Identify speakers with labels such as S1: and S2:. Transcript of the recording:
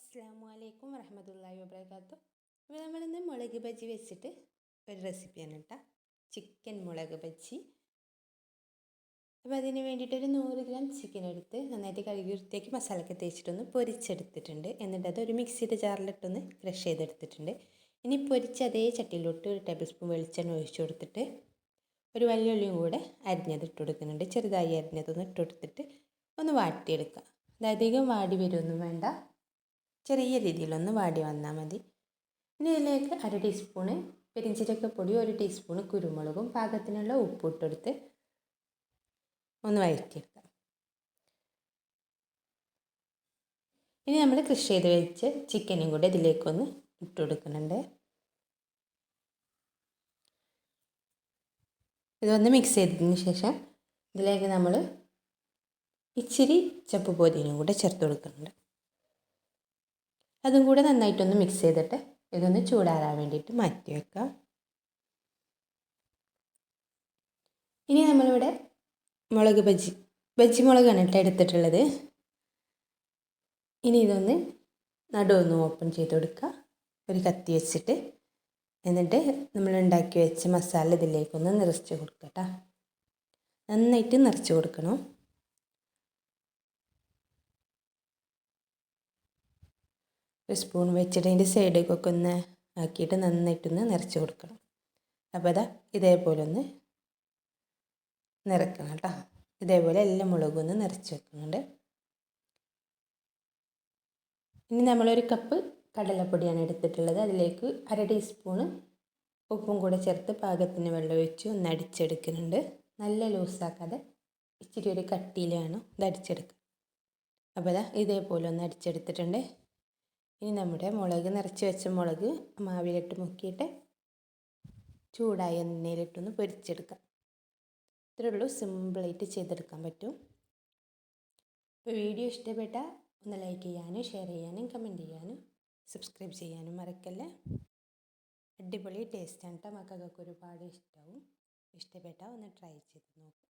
S1: അസ്സലാമു അലൈക്കും വറഹ്മത്തുള്ളാഹി വബറകാതുഹു. അപ്പോൾ നമ്മളിന്ന് മുളക് ബജ്ജി വെച്ചിട്ട് ഒരു റെസിപ്പിയാണ് കേട്ടോ, ചിക്കൻ മുളക് ബജ്ജി. അപ്പോൾ അതിന് വേണ്ടിയിട്ടൊരു 100 ഗ്രാം ചിക്കൻ എടുത്ത് നന്നായിട്ട് കഴുകി വൃത്തിയാക്കി മസാലയൊക്കെ തേച്ചിട്ടൊന്ന് പൊരിച്ചെടുത്തിട്ടുണ്ട്. എന്നിട്ട് അത് ഒരു മിക്സിയുടെ ജാറിലിട്ടൊന്ന് ക്രഷ് ചെയ്തെടുത്തിട്ടുണ്ട്. ഇനി പൊരിച്ച് അതേ ചട്ടിയിലോട്ട് 1 ടേബിൾ സ്പൂൺ വെളിച്ചെണ്ണ ഒഴിച്ചു കൊടുത്തിട്ട് ഒരു വലിയ ഉള്ളിയും കൂടെ അരിഞ്ഞത് ഇട്ട് കൊടുക്കുന്നുണ്ട്. ചെറുതായി അരിഞ്ഞതൊന്ന് ഇട്ട് കൊടുത്തിട്ട് ഒന്ന് വാട്ടിയെടുക്കുക. അത് അധികം വാടി വരുമൊന്നും വേണ്ട, ചെറിയ രീതിയിലൊന്ന് വാടി വന്നാൽ മതി. ഇനി ഇതിലേക്ക് 1/2 ടീസ്പൂണ് പെരിഞ്ചീരകപ്പൊടി, 1 ടീസ്പൂണ് കുരുമുളകും പാകത്തിനുള്ള ഉപ്പ് ഇട്ടെടുത്ത് ഒന്ന് വഴറ്റിയെടുക്കാം. ഇനി നമ്മൾ ക്രഷ് ചെയ്ത് വെച്ച് ചിക്കനും കൂടെ ഇതിലേക്കൊന്ന് ഇട്ട് കൊടുക്കുന്നുണ്ട്. ഇതൊന്ന് മിക്സ് ചെയ്തതിന് ശേഷം ഇതിലേക്ക് നമ്മൾ ഇച്ചിരി ചപ്പ് പൊതിനയും കൂടെ ചേർത്ത് കൊടുക്കുന്നുണ്ട്. അതും കൂടെ നന്നായിട്ടൊന്ന് മിക്സ് ചെയ്തിട്ട് ഇതൊന്ന് ചൂടാറാൻ വേണ്ടിയിട്ട് മാറ്റി വെക്കാം. ഇനി നമ്മളിവിടെ മുളക് ബജ്ജി മുളകാണ് കേട്ടോ എടുത്തിട്ടുള്ളത്. ഇനി ഇതൊന്ന് നടുവൊന്ന് ഓപ്പൺ ചെയ്ത് കൊടുക്കുക ഒരു കത്തി വെച്ചിട്ട്. എന്നിട്ട് നമ്മൾ ഉണ്ടാക്കി വെച്ച മസാല ഇതിലേക്കൊന്ന് നിറച്ച് കൊടുക്കുക കേട്ടോ. നന്നായിട്ട് നിറച്ച് കൊടുക്കണം. ഒരു സ്പൂൺ വെച്ചിട്ട് അതിൻ്റെ സൈഡിലേക്കൊക്കെ ഒന്ന് ആക്കിയിട്ട് നന്നായിട്ടൊന്ന് നിറച്ച് കൊടുക്കണം. അപ്പോൾ അതാ ഇതേപോലെ ഒന്ന് നിറക്കണം കേട്ടോ. ഇതേപോലെ എല്ലാ മുളകും ഒന്ന് നിറച്ച് വെക്കുന്നുണ്ട്. ഇനി നമ്മളൊരു കപ്പ് കടലപ്പൊടിയാണ് എടുത്തിട്ടുള്ളത്. അതിലേക്ക് 1/2 ടീസ്പൂണ് ഉപ്പും കൂടെ ചേർത്ത് പാകത്തിന് വെള്ളം ഒഴിച്ച് ഒന്ന് അടിച്ചെടുക്കുന്നുണ്ട്. നല്ല ലൂസാക്കാതെ ഇച്ചിരി ഒരു കട്ടിയിൽ വേണം ഇത് അടിച്ചെടുക്കുക. അപ്പോൾ അതാ ഇതേപോലെ ഒന്ന് അടിച്ചെടുത്തിട്ടുണ്ട്. ഇനി നമ്മുടെ മുളക് നിറച്ച് വെച്ച മുളക് മാവിലിട്ട് മുക്കിയിട്ട് ചൂടായ എണ്ണയിലിട്ടൊന്ന് പൊരിച്ചെടുക്കാം. ഇത്രയേ ഉള്ളൂ, സിമ്പിളായിട്ട് ചെയ്തെടുക്കാൻ പറ്റും. ഇപ്പോൾ വീഡിയോ ഇഷ്ടപ്പെട്ടാൽ ഒന്ന് ലൈക്ക് ചെയ്യാനും ഷെയർ ചെയ്യാനും കമൻറ്റ് ചെയ്യാനും സബ്സ്ക്രൈബ് ചെയ്യാനും മറക്കല്ലേ. അടിപൊളി ടേസ്റ്റാണ് കേട്ടോ, മക്കൾക്കൊക്കെ ഒരുപാട് ഇഷ്ടമാവും. ഇഷ്ടപ്പെട്ടാൽ ഒന്ന് ട്രൈ ചെയ്ത് നോക്കും.